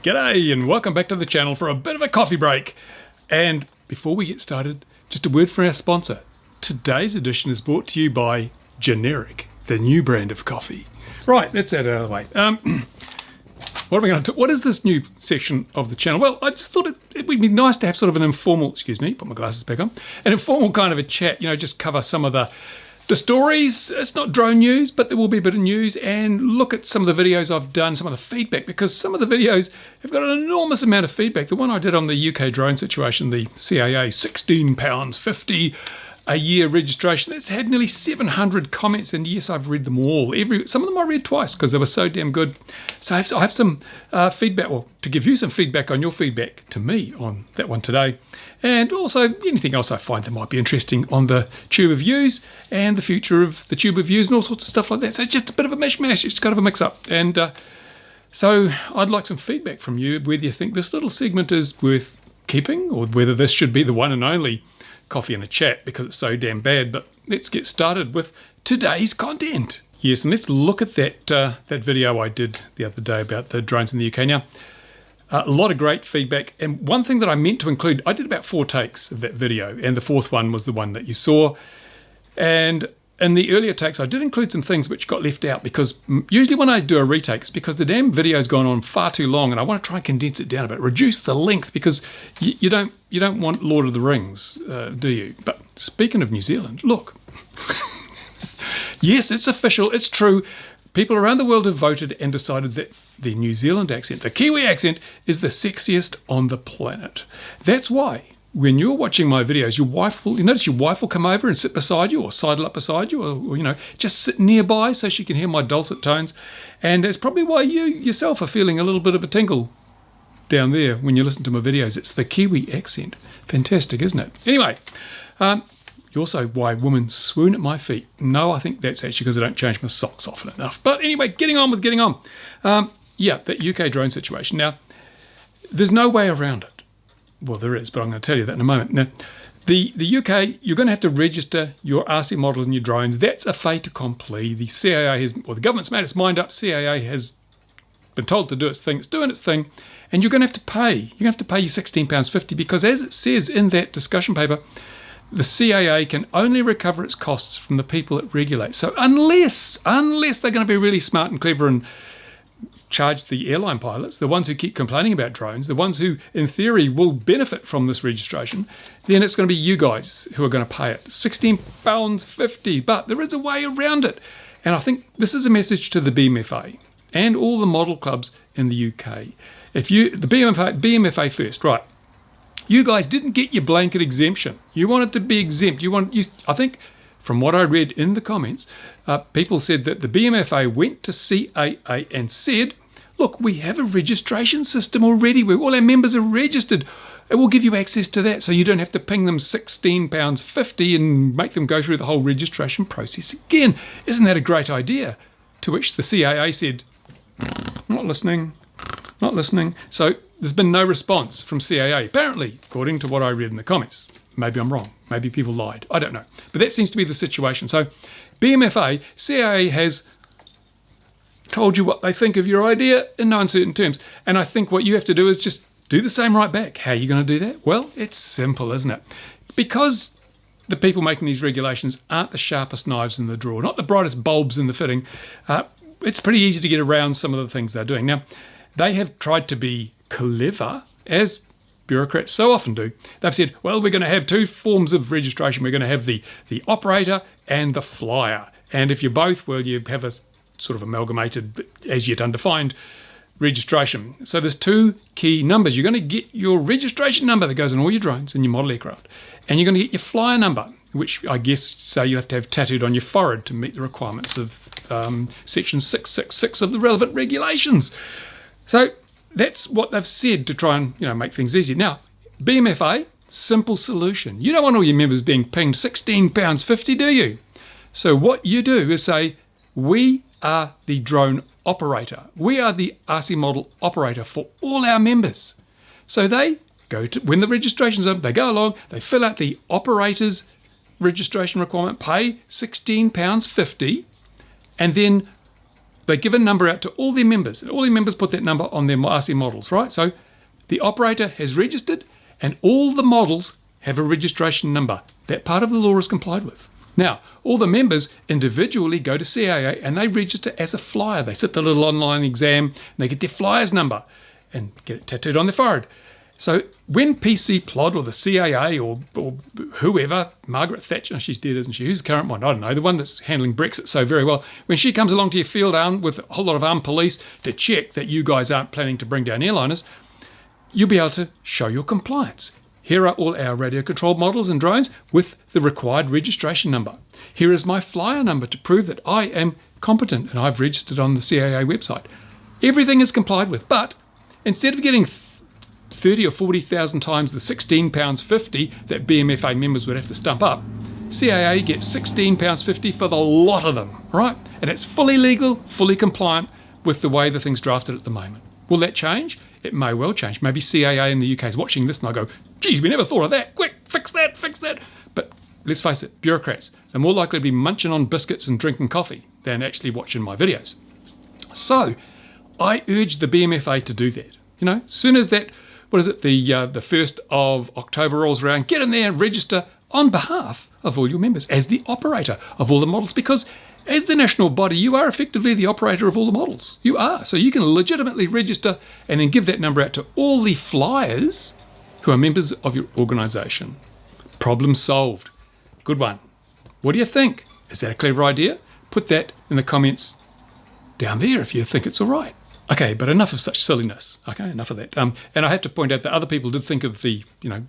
G'day and welcome back to the channel for a bit of a coffee break. And before we get started, just a word from our sponsor. Today's edition is brought to you by Generic, the new brand of coffee. Right, that's that out of the way. What are we going to do? What is this new section of the channel? Well, I just thought it would be nice to have sort of an informal, excuse me, put my glasses back on, an informal kind of a chat, just cover some of the stories. It's not drone news, but there will be a bit of news, and look at some of the videos I've done, some of the feedback, because some of the videos have got an enormous amount of feedback. The one I did on the UK drone situation, the CAA, £16.50 a year registration, that's had nearly 700 comments, and yes, I've read them all. Some of them I read twice because they were so damn good. So I have some feedback, well, to give you some feedback on your feedback to me on that one today, and also anything else I find that might be interesting on the Tube of Views and the future of the Tube of Views and all sorts of stuff like that. So it's just a bit of a mishmash, it's kind of a mix-up, and so I'd like some feedback from you, whether you think this little segment is worth keeping or whether this should be the one and only coffee and a chat because it's so damn bad. But let's get started with today's content. Yes, and let's look at that video I did the other day about the drones in the UK. Now, a lot of great feedback, and one thing that I meant to include, I did about 4 takes of that video, and the 4th one was the one that you saw. And in the earlier takes, I did include some things which got left out, because usually when I do a retake, it's because the damn video's gone on far too long, and I want to try and condense it down a bit, reduce the length, because you don't want Lord of the Rings, do you? But speaking of New Zealand, look, yes, it's official, it's true. People around the world have voted and decided that the New Zealand accent, the Kiwi accent, is the sexiest on the planet. That's why when you're watching my videos, your wife will come over and sit beside you or sidle up beside you, or just sit nearby so she can hear my dulcet tones. And that's probably why you yourself are feeling a little bit of a tingle down there when you listen to my videos. It's the Kiwi accent. Fantastic, isn't it? Anyway, also why women swoon at my feet. No, I think that's actually because I don't change my socks often enough. But anyway, getting on. Yeah, that UK drone situation. Now, there's no way around it. Well, there is, but I'm going to tell you that in a moment. Now, the UK, you're going to have to register your RC models and your drones. That's a fait accompli. The CAA the government's made its mind up. CAA has been told to do its thing. It's doing its thing. And you're going to have to pay. You're going to have to pay your £16.50 because, as it says in that discussion paper, the CAA can only recover its costs from the people it regulates. So unless they're going to be really smart and clever and charge the airline pilots, the ones who keep complaining about drones, the ones who, in theory, will benefit from this registration, then it's going to be you guys who are going to pay it. £16.50, but there is a way around it. And I think this is a message to the BMFA and all the model clubs in the UK. The BMFA first, right? You guys didn't get your blanket exemption. You wanted to be exempt. I think, from what I read in the comments, people said that the BMFA went to CAA and said, look, we have a registration system already where all our members are registered. It will give you access to that so you don't have to ping them £16.50 and make them go through the whole registration process again. Isn't that a great idea? To which the CAA said, not listening. So there's been no response from CAA, apparently, according to what I read in the comments. Maybe I'm wrong. Maybe people lied. I don't know. But that seems to be the situation. So BMFA, CAA has told you what they think of your idea in no uncertain terms. And I think what you have to do is just do the same right back. How are you going to do that? Well, it's simple, isn't it? Because the people making these regulations aren't the sharpest knives in the drawer, not the brightest bulbs in the fitting, it's pretty easy to get around some of the things they're doing. Now, they have tried to be clever, as bureaucrats so often do. They've said, well, we're going to have 2 forms of registration. We're going to have the operator and the flyer. And if you're both, well, you have a sort of amalgamated, but as yet undefined, registration. So there's 2 key numbers. You're going to get your registration number that goes on all your drones and your model aircraft. And you're going to get your flyer number, which I guess say you have to have tattooed on your forehead to meet the requirements of section 666 of the relevant regulations. So that's what they've said to try and make things easy. Now, BMFA, simple solution. You don't want all your members being pinged £16.50, do you? So what you do is say, we are the drone operator. We are the RC model operator for all our members. So they go to, when the registration's up, they go along, they fill out the operator's registration requirement, pay £16.50, and then they give a number out to all their members, and all their members put that number on their RC models, right? So the operator has registered, and all the models have a registration number. That part of the law is complied with. Now, all the members individually go to CAA and they register as a flyer. They sit the little online exam and they get their flyer's number and get it tattooed on their forehead. So when PC Plod or the CAA or whoever, Margaret Thatcher, she's dead, isn't she? Who's the current one? I don't know, the one that's handling Brexit so very well. When she comes along to your field with a whole lot of armed police to check that you guys aren't planning to bring down airliners, you'll be able to show your compliance. Here are all our radio-controlled models and drones with the required registration number. Here is my flyer number to prove that I am competent and I've registered on the CAA website. Everything is complied with, but instead of getting 30 or 40,000 times the £16.50 that BMFA members would have to stump up, CAA gets £16.50 for the lot of them, right? And it's fully legal, fully compliant with the way the thing's drafted at the moment. Will that change? It may well change. Maybe CAA in the UK is watching this and they'll go, geez, we never thought of that. Quick, fix that, fix that. But let's face it, bureaucrats are more likely to be munching on biscuits and drinking coffee than actually watching my videos. So I urge the BMFA to do that. You know, as soon as that, the 1st of October rolls around, get in there and register on behalf of all your members as the operator of all the models, because as the national body, you are effectively the operator of all the models. You are. So you can legitimately register and then give that number out to all the flyers who are members of your organisation. Problem solved. Good one. What do you think? Is that a clever idea? Put that in the comments down there if you think it's all right. Okay, but enough of such silliness. Okay, enough of that. And I have to point out that other people did think of the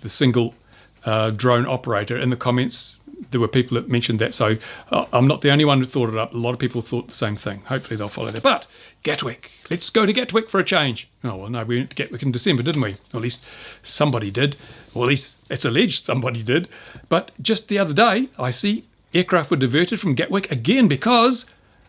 single drone operator in the comments. There were people that mentioned that, so I'm not the only one who thought it up. A lot of people thought the same thing. Hopefully they'll follow that. But Gatwick, let's go to Gatwick for a change. Oh, well, no, we went to Gatwick in December, didn't we? Or at least somebody did. Or at least it's alleged somebody did. But just the other day, I see aircraft were diverted from Gatwick again because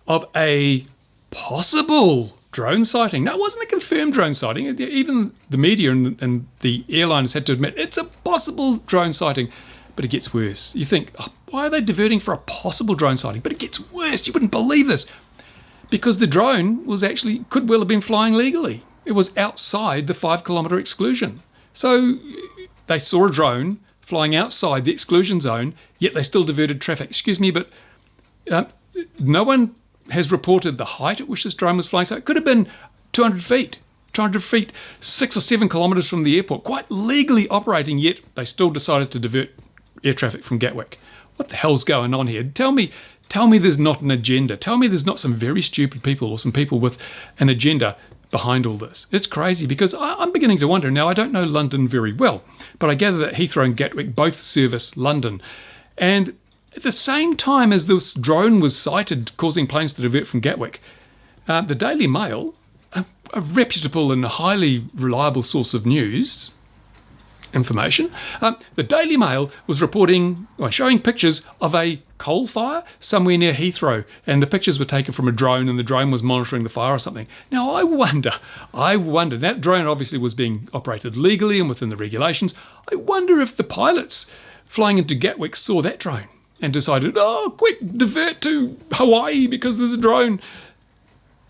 of a possible drone sighting. Now, it wasn't a confirmed drone sighting. Even the media and the airlines had to admit it's a possible drone sighting. But it gets worse. You think, oh, why are they diverting for a possible drone sighting? But it gets worse. You wouldn't believe this. Because the drone could well have been flying legally. It was outside the 5-kilometre exclusion. So they saw a drone flying outside the exclusion zone, yet they still diverted traffic. Excuse me, but no one has reported the height at which this drone was flying. So it could have been 200 feet. 200 feet, 6 or 7 kilometres from the airport, quite legally operating, yet they still decided to divert air traffic from Gatwick. What the hell's going on here? Tell me there's not an agenda. Tell me there's not some very stupid people or some people with an agenda behind all this. It's crazy because I'm beginning to wonder. Now, I don't know London very well, but I gather that Heathrow and Gatwick both service London. And at the same time as this drone was sighted causing planes to divert from Gatwick, the Daily Mail, a reputable and highly reliable source of news information, the Daily Mail was showing pictures of a coal fire somewhere near Heathrow, and the pictures were taken from a drone and the drone was monitoring the fire or something. Now I wonder, that drone obviously was being operated legally and within the regulations. I wonder if the pilots flying into Gatwick saw that drone and decided, oh, quick, divert to Hawaii because there's a drone.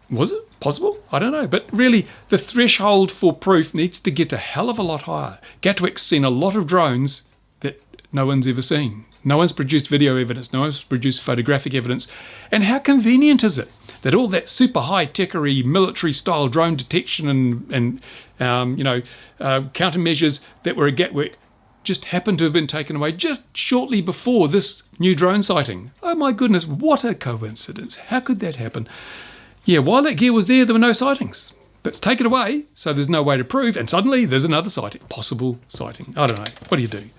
Was it possible? I don't know. But really, the threshold for proof needs to get a hell of a lot higher. Gatwick's seen a lot of drones that no one's ever seen. No one's produced video evidence. No one's produced photographic evidence. And how convenient is it that all that super high-techery military-style drone detection and countermeasures that were at Gatwick just happened to have been taken away just shortly before this new drone sighting? Oh my goodness, what a coincidence. How could that happen? Yeah, while that gear was there were no sightings. But it's taken away, so there's no way to prove, and suddenly there's another sighting, possible sighting. I don't know. What do you do?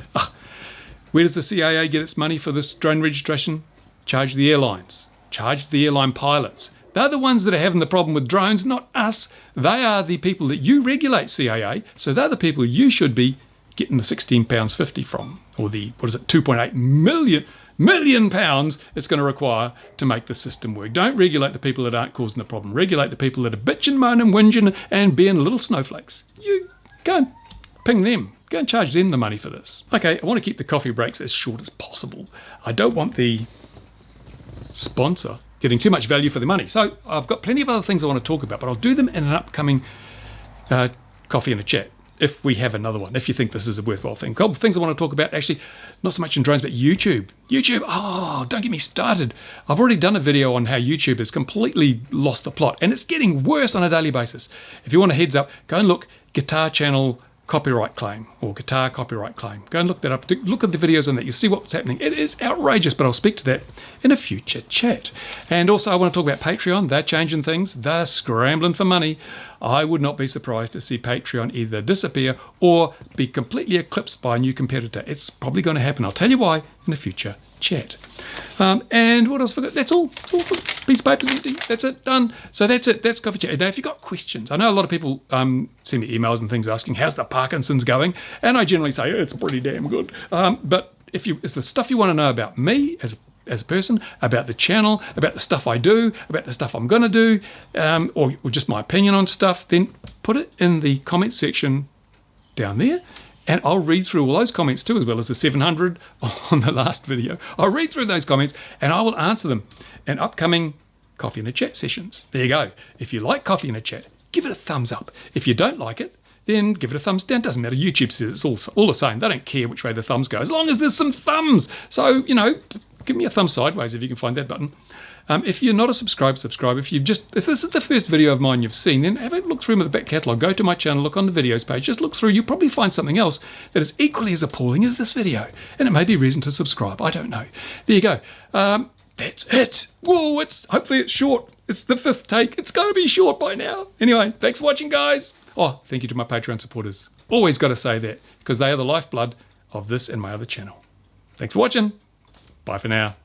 Where does the CAA get its money for this drone registration? Charge the airlines. Charge the airline pilots. They're the ones that are having the problem with drones, not us. They are the people that you regulate, CAA, so they're the people you should be getting the £16.50 from, or the, 2.8 million pounds it's going to require to make the system work. Don't regulate the people that aren't causing the problem. Regulate the people that are bitching, moaning, whinging, and being little snowflakes. You go and ping them. Go and charge them the money for this. Okay, I want to keep the coffee breaks as short as possible. I don't want the sponsor getting too much value for their money. So I've got plenty of other things I want to talk about, but I'll do them in an upcoming coffee and a chat, if we have another one, if you think this is a worthwhile thing. Couple of things I want to talk about, actually, not so much in drones, but YouTube. YouTube, oh, don't get me started. I've already done a video on how YouTube has completely lost the plot, and it's getting worse on a daily basis. If you want a heads up, go and look, Guitar Channel copyright claim, or guitar copyright claim. Go and look that up. Look at the videos on that. You'll see what's happening. It is outrageous, but I'll speak to that in a future chat. And also, I want to talk about Patreon. They're changing things. They're scrambling for money. I would not be surprised to see Patreon either disappear or be completely eclipsed by a new competitor. It's probably going to happen. I'll tell you why in a future chat. And what else forgot? That's all. Piece of paper's empty. That's it. Done. So that's it. That's coffee chat. Now, if you've got questions, I know a lot of people send me emails and things asking, how's the Parkinson's going? And I generally say, it's pretty damn good. But if it's the stuff you want to know about me as a person, about the channel, about the stuff I do, about the stuff I'm going to do, or just my opinion on stuff, then put it in the comments section down there. And I'll read through all those comments too, as well as the 700 on the last video. I'll read through those comments and I will answer them in upcoming Coffee and a Chat sessions. There you go. If you like Coffee and a Chat, give it a thumbs up. If you don't like it, then give it a thumbs down. Doesn't matter. YouTube says it's all the same. They don't care which way the thumbs go, as long as there's some thumbs. So, give me a thumb sideways if you can find that button. If you're not a subscriber, subscribe. If this is the first video of mine you've seen, then have a look through the back catalogue. Go to my channel, look on the videos page, just look through. You'll probably find something else that is equally as appalling as this video. And it may be reason to subscribe. I don't know. There you go. That's it. Whoa, hopefully it's short. It's the 5th take. It's going to be short by now. Anyway, thanks for watching, guys. Oh, thank you to my Patreon supporters. Always got to say that, because they are the lifeblood of this and my other channel. Thanks for watching. Bye for now.